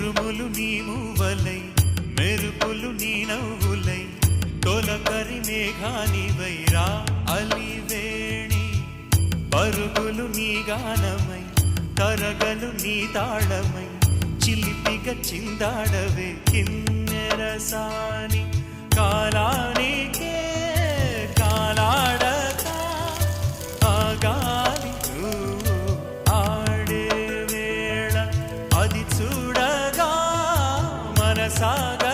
ఉరుములు నీ మూవలై మెరుపులు నీ నవ్వులై తొలకరి మేఘానివై రా అలివేణి పరుగులు నీ గానమై తరగలు నీ తాళమై చిలిపిగ చిందాడవే కిన్నెరసాని కాలానికే కాలాడక ఆగాలి ఆడే వేళ అది చూడగా మనసాగ